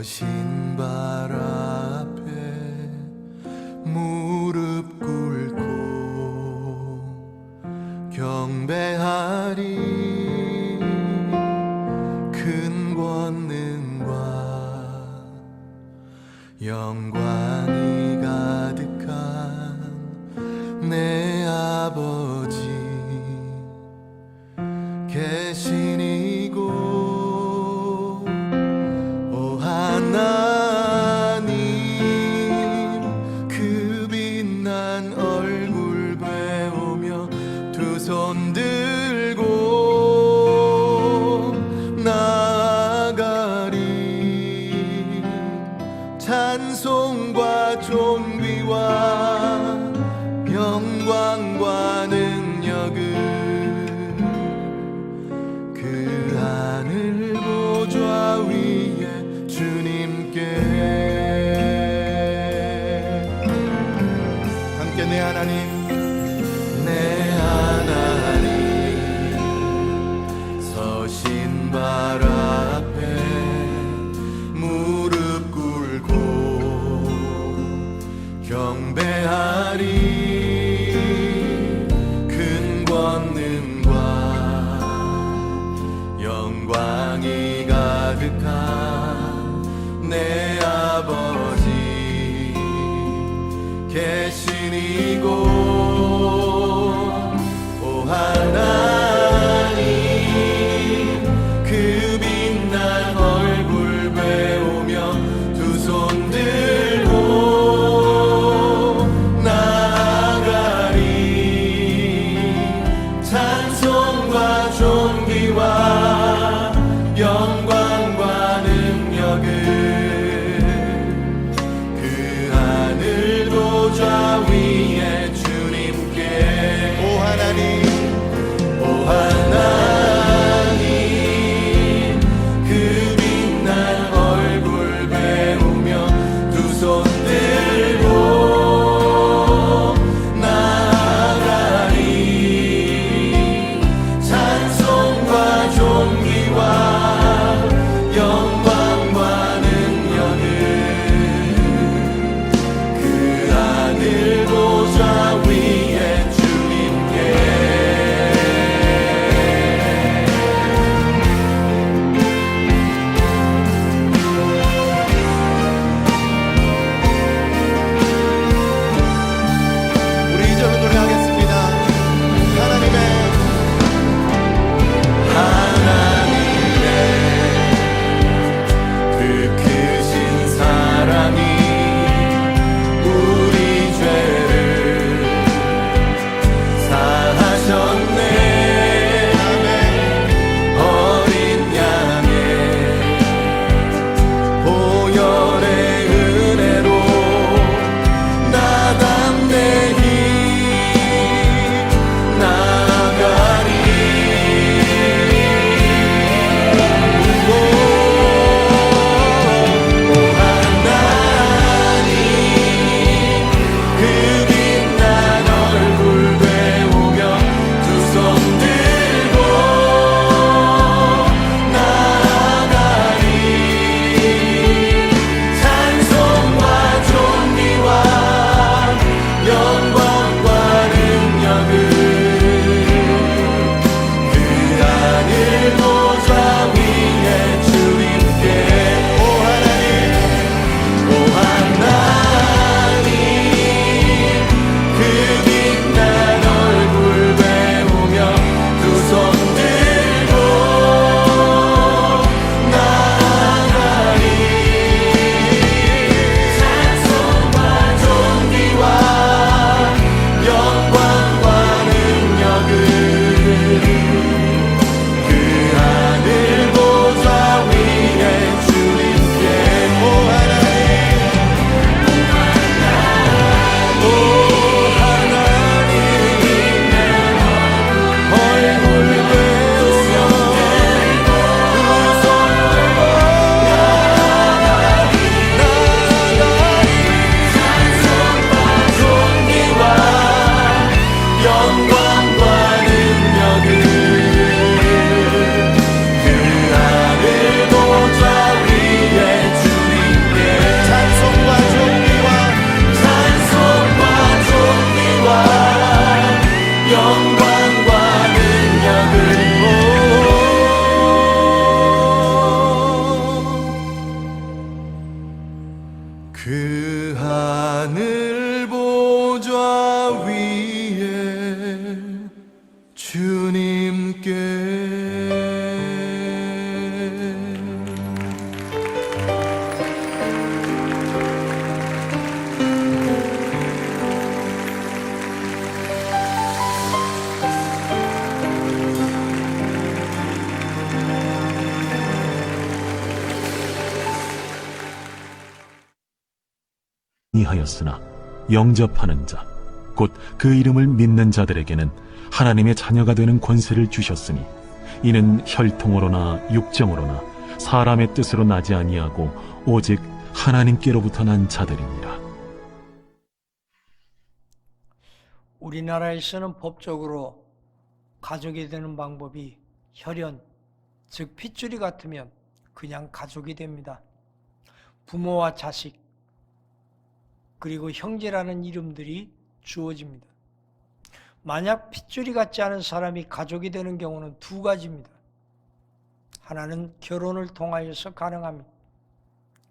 신발 앞에 무릎 꿇고 경배하리. 큰 권능과 영광이 가득한 내 아버지 계신 이곳, 오 하나님, 그 빛난 얼굴 배우며 두 손 들고 나아가리. 찬송과 존귀와 영광과 능력을 그 하늘 보좌 위에 주님께. 함께 내 하나님, 내 하나님, 서신발 앞에 무릎 꿇고 경배하리. 큰 권능과 영광이 가득한 내 아버지 계신 이곳, 오 하나님, 그 빛난 얼굴 배우며 두 손 들고 나아가리. 찬송과 존귀와 영광과 능력을 그 하늘 보좌 위에 주님 하였으나 영접하는 자, 곧 그 이름을 믿는 자들에게는 하나님의 자녀가 되는 권세를 주셨으니 이는 혈통으로나 육정으로나 사람의 뜻으로 나지 아니하고 오직 하나님께로부터 난 자들이니라. 우리나라에서는 법적으로 가족이 되는 방법이 혈연, 즉 핏줄이 같으면 그냥 가족이 됩니다. 부모와 자식, 그리고 형제라는 이름들이 주어집니다. 만약 핏줄이 같지 않은 사람이 가족이 되는 경우는 두 가지입니다. 하나는 결혼을 통하여서 가능합니다.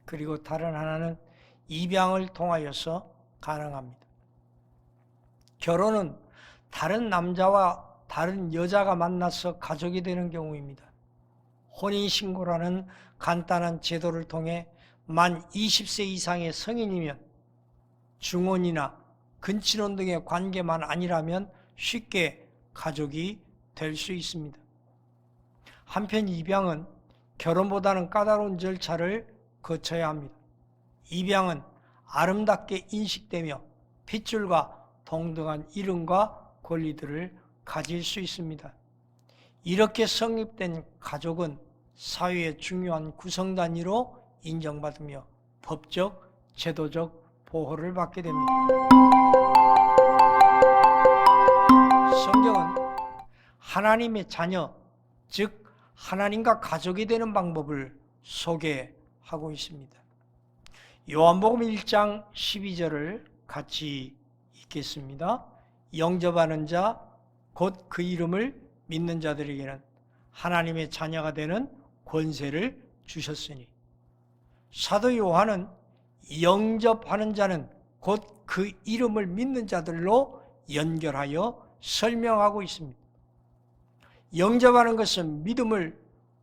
그리고 다른 하나는 입양을 통하여서 가능합니다. 결혼은 다른 남자와 다른 여자가 만나서 가족이 되는 경우입니다. 혼인신고라는 간단한 제도를 통해 만 20세 이상의 성인이면 중혼이나 근친혼 등의 관계만 아니라면 쉽게 가족이 될 수 있습니다. 한편 입양은 결혼보다는 까다로운 절차를 거쳐야 합니다. 입양은 아름답게 인식되며 핏줄과 동등한 이름과 권리들을 가질 수 있습니다. 이렇게 성립된 가족은 사회의 중요한 구성단위로 인정받으며 법적, 제도적 보호를 받게 됩니다. 성경은 하나님의 자녀, 즉 하나님과 가족이 되는 방법을 소개하고 있습니다. 요한복음 1장 12절을 같이 읽겠습니다. 영접하는 자, 곧 그 이름을 믿는 자들에게는 하나님의 자녀가 되는 권세를 주셨으니. 사도 요한은 영접하는 자는 곧 그 이름을 믿는 자들로 연결하여 설명하고 있습니다. 영접하는 것은 믿음을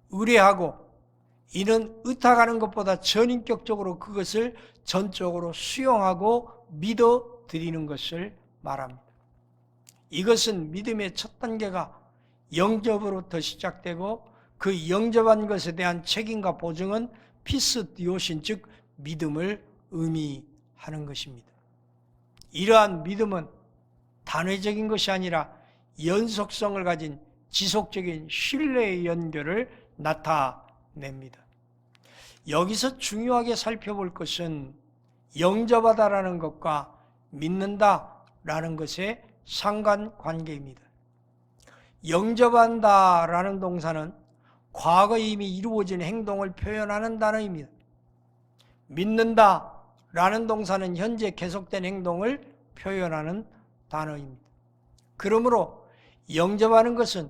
의뢰하고 이는 의탁하는 것보다 전인격적으로 그것을 전적으로 수용하고 믿어드리는 것을 말합니다. 이것은 믿음의 첫 단계가 영접으로부터 시작되고 그 영접한 것에 대한 책임과 보증은 피스디오신, 즉 믿음을 의미하는 것입니다. 이러한 믿음은 단회적인 것이 아니라 연속성을 가진 지속적인 신뢰의 연결을 나타냅니다. 여기서 중요하게 살펴볼 것은 영접하다라는 것과 믿는다라는 것의 상관관계입니다. 영접한다라는 동사는 과거에 이미 이루어진 행동을 표현하는 단어입니다. 믿는다라는 동사는 현재 계속된 행동을 표현하는 단어입니다. 그러므로 영접하는 것은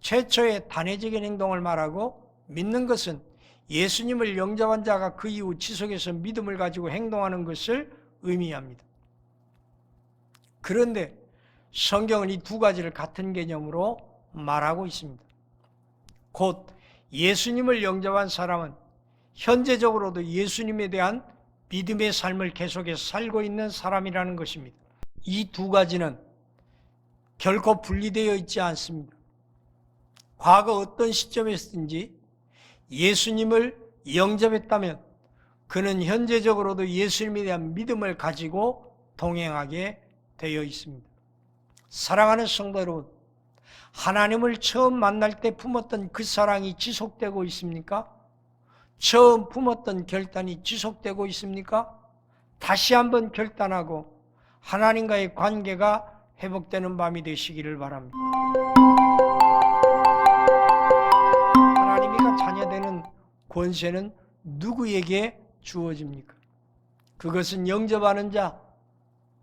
최초의 단회적인 행동을 말하고 믿는 것은 예수님을 영접한 자가 그 이후 지속해서 믿음을 가지고 행동하는 것을 의미합니다. 그런데 성경은 이 두 가지를 같은 개념으로 말하고 있습니다. 곧 예수님을 영접한 사람은 현재적으로도 예수님에 대한 믿음의 삶을 계속해서 살고 있는 사람이라는 것입니다. 이 두 가지는 결코 분리되어 있지 않습니다. 과거 어떤 시점에서든지 예수님을 영접했다면 그는 현재적으로도 예수님에 대한 믿음을 가지고 동행하게 되어 있습니다. 사랑하는 성도 여러분, 하나님을 처음 만날 때 품었던 그 사랑이 지속되고 있습니까? 처음 품었던 결단이 지속되고 있습니까? 다시 한번 결단하고 하나님과의 관계가 회복되는 밤이 되시기를 바랍니다. 하나님과 자녀되는 권세는 누구에게 주어집니까? 그것은 영접하는 자,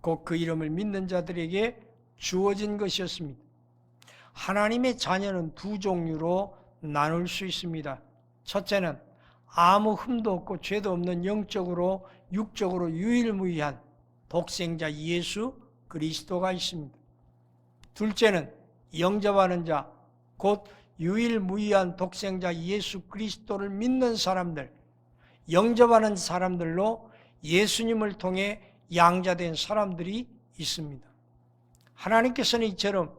곧 그 이름을 믿는 자들에게 주어진 것이었습니다. 하나님의 자녀는 두 종류로 나눌 수 있습니다. 첫째는 아무 흠도 없고 죄도 없는 영적으로 육적으로 유일무이한 독생자 예수 그리스도가 있습니다. 둘째는 영접하는 자, 곧 유일무이한 독생자 예수 그리스도를 믿는 사람들, 영접하는 사람들로 예수님을 통해 양자된 사람들이 있습니다. 하나님께서는 이처럼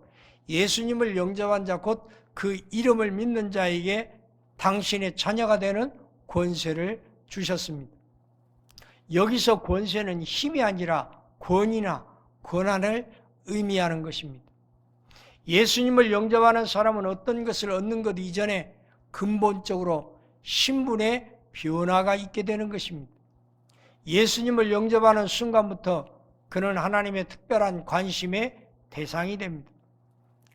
예수님을 영접한 자, 곧 그 이름을 믿는 자에게 당신의 자녀가 되는 권세를 주셨습니다. 여기서 권세는 힘이 아니라 권위나 권한을 의미하는 것입니다. 예수님을 영접하는 사람은 어떤 것을 얻는 것 이전에 근본적으로 신분의 변화가 있게 되는 것입니다. 예수님을 영접하는 순간부터 그는 하나님의 특별한 관심의 대상이 됩니다.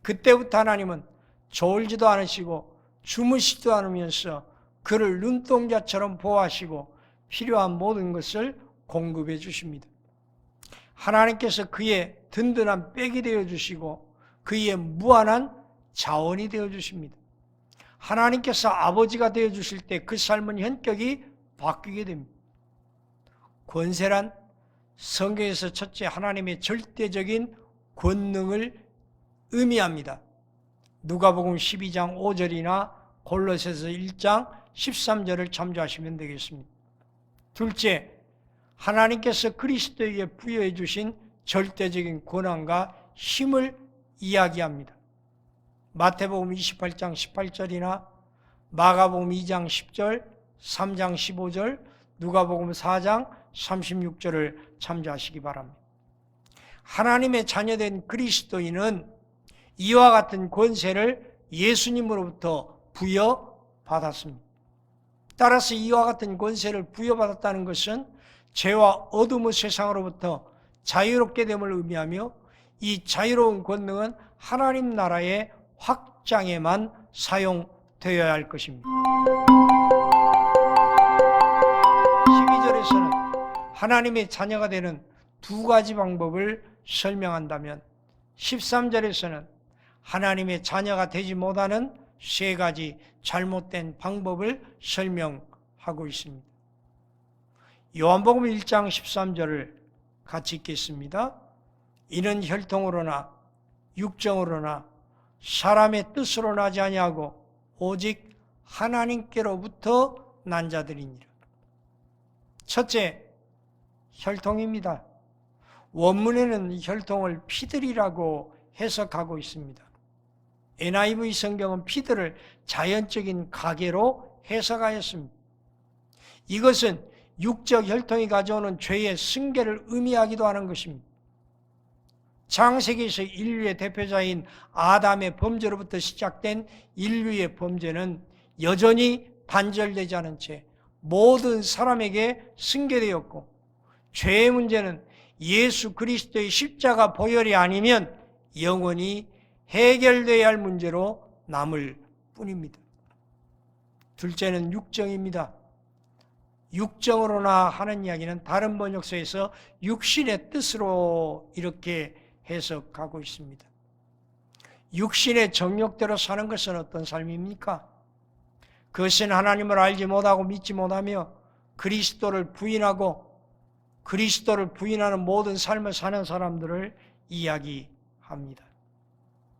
그때부터 하나님은 졸지도 않으시고 주무시지도 않으면서 그를 눈동자처럼 보호하시고 필요한 모든 것을 공급해 주십니다. 하나님께서 그의 든든한 백이 되어주시고 그의 무한한 자원이 되어주십니다. 하나님께서 아버지가 되어주실 때 그 삶은 현격이 바뀌게 됩니다. 권세란 성경에서 첫째 하나님의 절대적인 권능을 의미합니다. 누가복음 12장 5절이나 골로새서 1장 13절을 참조하시면 되겠습니다. 둘째, 하나님께서 그리스도에게 부여해 주신 절대적인 권한과 힘을 이야기합니다. 마태복음 28장 18절이나 마가복음 2장 10절, 3장 15절, 누가복음 4장 36절을 참조하시기 바랍니다. 하나님의 자녀된 그리스도인은 이와 같은 권세를 예수님으로부터 부여받았습니다. 따라서 이와 같은 권세를 부여받았다는 것은 죄와 어둠의 세상으로부터 자유롭게 됨을 의미하며 이 자유로운 권능은 하나님 나라의 확장에만 사용되어야 할 것입니다. 12절에서는 하나님의 자녀가 되는 두 가지 방법을 설명한다면 13절에서는 하나님의 자녀가 되지 못하는 세 가지 잘못된 방법을 설명하고 있습니다. 요한복음 1장 13절을 같이 읽겠습니다. 이는 혈통으로나 육정으로나 사람의 뜻으로 나지 아니하고 오직 하나님께로부터 난 자들이니라. 첫째, 혈통입니다. 원문에는 혈통을 피들이라고 해석하고 있습니다. NIV 성경은 피들을 자연적인 가계로 해석하였습니다. 이것은 육적 혈통이 가져오는 죄의 승계를 의미하기도 하는 것입니다. 창세기에서 인류의 대표자인 아담의 범죄로부터 시작된 인류의 범죄는 여전히 단절되지 않은 채 모든 사람에게 승계되었고, 죄의 문제는 예수 그리스도의 십자가 보혈이 아니면 영원히 해결되어야 할 문제로 남을 뿐입니다. 둘째는 육정입니다. 육정으로나 하는 이야기는 다른 번역서에서 육신의 뜻으로 이렇게 해석하고 있습니다. 육신의 정욕대로 사는 것은 어떤 삶입니까? 그것은 하나님을 알지 못하고 믿지 못하며 그리스도를 부인하고 그리스도를 부인하는 모든 삶을 사는 사람들을 이야기합니다.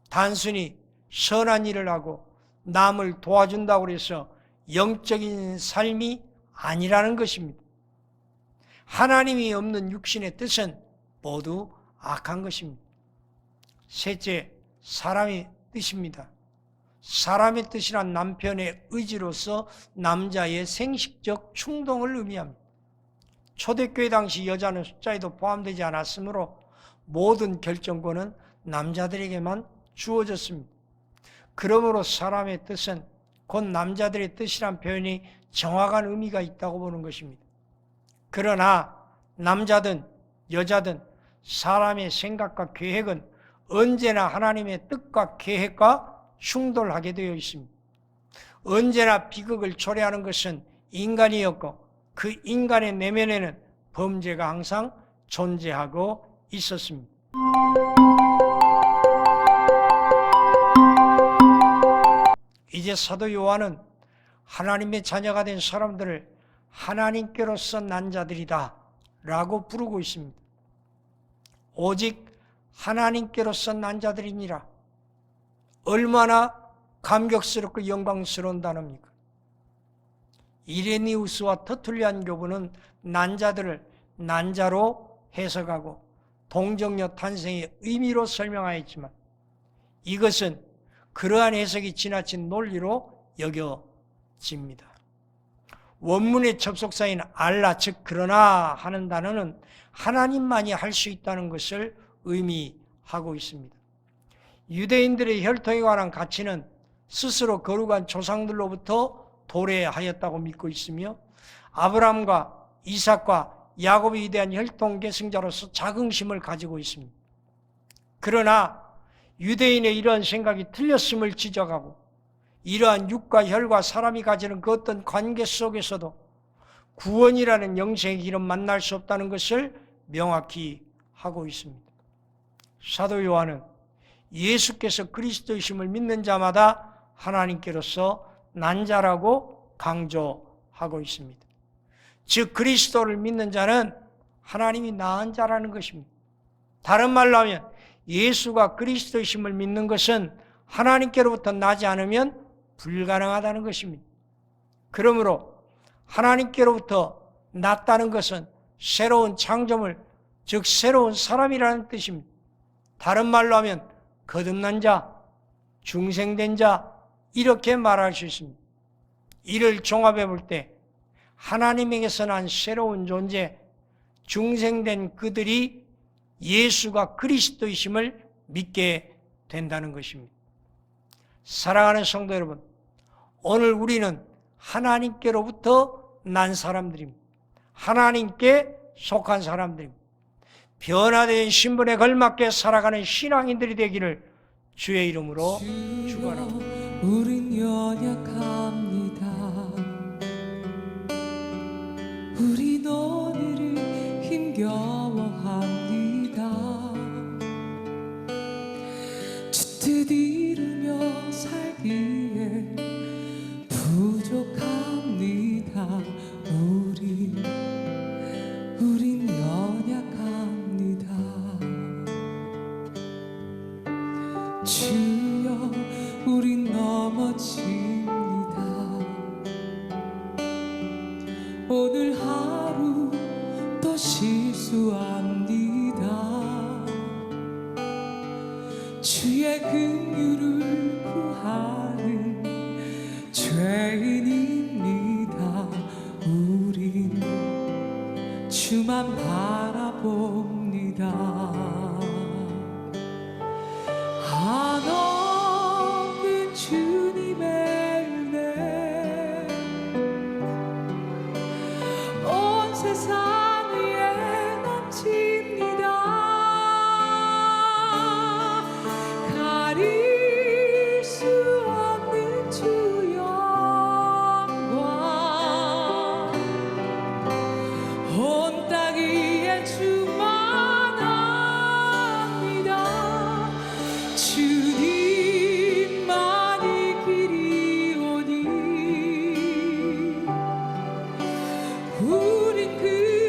단순히 선한 일을 하고 남을 도와준다고 해서 영적인 삶이 아니라는 것입니다. 하나님이 없는 육신의 뜻은 모두 악한 것입니다. 셋째, 사람의 뜻입니다. 사람의 뜻이란 남편의 의지로서 남자의 생식적 충동을 의미합니다. 초대교회 당시 여자는 숫자에도 포함되지 않았으므로 모든 결정권은 남자들에게만 주어졌습니다. 그러므로 사람의 뜻은 곧 남자들의 뜻이란 표현이 정확한 의미가 있다고 보는 것입니다. 그러나 남자든 여자든 사람의 생각과 계획은 언제나 하나님의 뜻과 계획과 충돌하게 되어 있습니다. 언제나 비극을 초래하는 것은 인간이었고 그 인간의 내면에는 범죄가 항상 존재하고 있었습니다. 이제 사도 요한은 하나님의 자녀가 된 사람들을 하나님께로서 난 자들이다 라고 부르고 있습니다. 오직 하나님께로서 난 자들이니라. 얼마나 감격스럽고 영광스러운 단어입니까? 이레니우스와 터툴리안 교부는 난자들을 난자로 해석하고 동정녀 탄생의 의미로 설명하였지만 이것은 그러한 해석이 지나친 논리로 여겨집니다. 원문의 접속사인 알라, 즉 그러나 하는 단어는 하나님만이 할 수 있다는 것을 의미하고 있습니다. 유대인들의 혈통에 관한 가치는 스스로 거룩한 조상들로부터 도래하였다고 믿고 있으며 아브라함과 이삭과 야곱에 위대한 혈통 계승자로서 자긍심을 가지고 있습니다. 그러나 유대인의 이러한 생각이 틀렸음을 지적하고 이러한 육과 혈과 사람이 가지는 그 어떤 관계 속에서도 구원이라는 영생의 길은 만날 수 없다는 것을 명확히 하고 있습니다. 사도 요한은 예수께서 그리스도이심을 믿는 자마다 하나님께로서 난 자라고 강조하고 있습니다. 즉 그리스도를 믿는 자는 하나님이 낳은 자라는 것입니다. 다른 말로 하면 예수가 그리스도이심을 믿는 것은 하나님께로부터 나지 않으면 불가능하다는 것입니다. 그러므로 하나님께로부터 났다는 것은 새로운 창조물, 즉 새로운 사람이라는 뜻입니다. 다른 말로 하면 거듭난 자, 중생된 자 이렇게 말할 수 있습니다. 이를 종합해 볼 때 하나님에게서 난 새로운 존재, 중생된 그들이 예수가 그리스도이심을 믿게 된다는 것입니다. 사랑하는 성도 여러분, 오늘 우리는 하나님께로부터 난 사람들입니다. 하나님께 속한 사람들입니다. 변화된 신분에 걸맞게 살아가는 신앙인들이 되기를 주의 이름으로 축원합니다. 우린 연약합니다. 우린 오늘을 힘겨워합니다. 주 뜻 이루며 살기에 부족합니다. 우린 연약합니다. 주여 우린 넘어집니다. 오늘 하루 또 실수합니다. 주의 긍휼을 구하는 죄인입니다. 우린 주만 바라봅니다. 한없는 주님의 은혜 온 세상 위에 넘칩니다. 가릴 수 없는 주 영광 온 땅 위에 충만합니다. 주님만이 길이오니 우린 그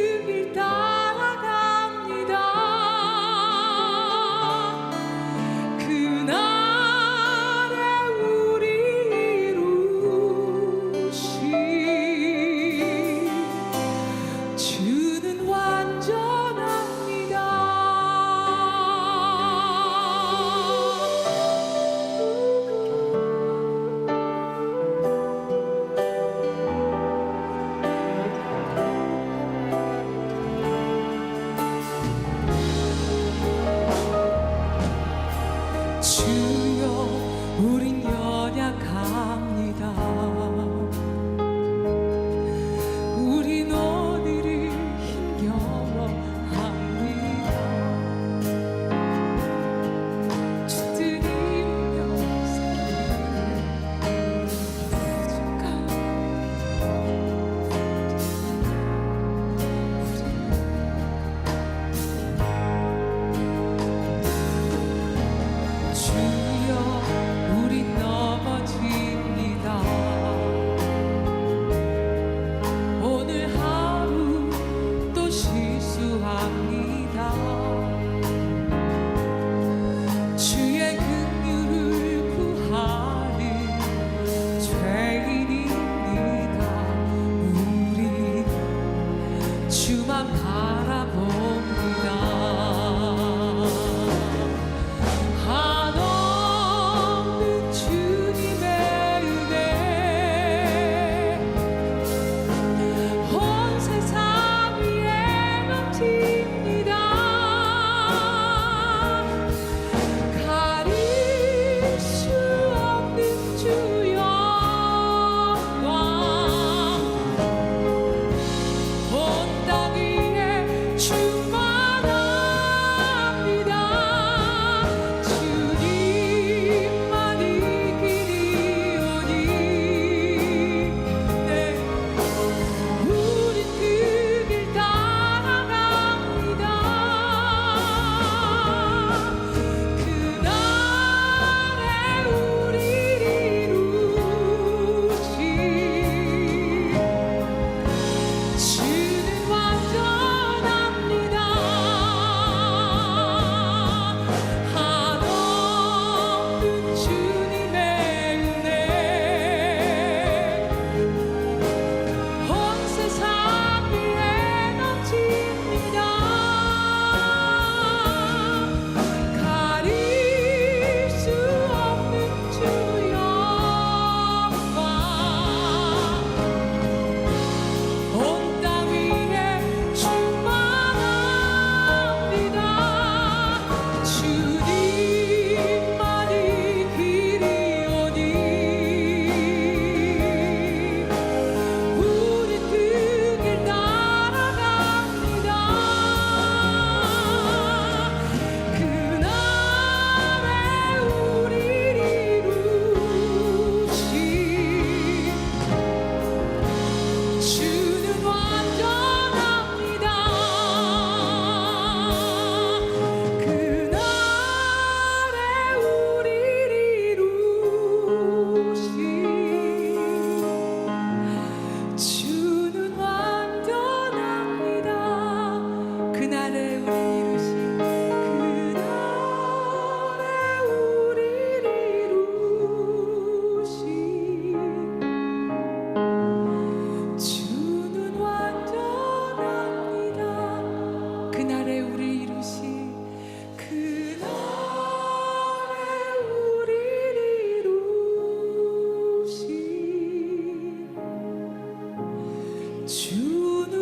주는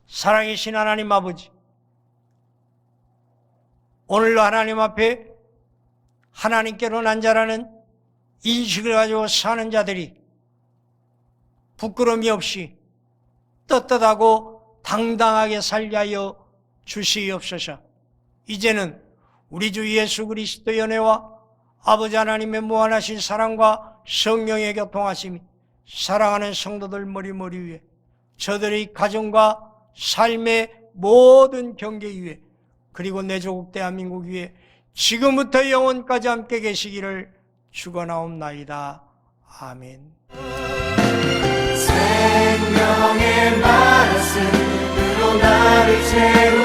살아계신 하나님 아버지, 오늘도 하나님 앞에 하나님께로 난 자라는 인식을 가지고 사는 자들이 부끄러움이 없이 떳떳하고 당당하게 살게 하여 주시옵소서. 이제는 우리 주 예수 그리스도의 은혜와 아버지 하나님의 무한하신 사랑과 성령의 교통하심이 사랑하는 성도들 머리 위에, 저들의 가정과 삶의 모든 경계 위에, 그리고 내 조국 대한민국 위에 지금부터 영원까지 함께 계시기를 축원하옵나이다. 아멘. 생명의 말씀으로 나를 채우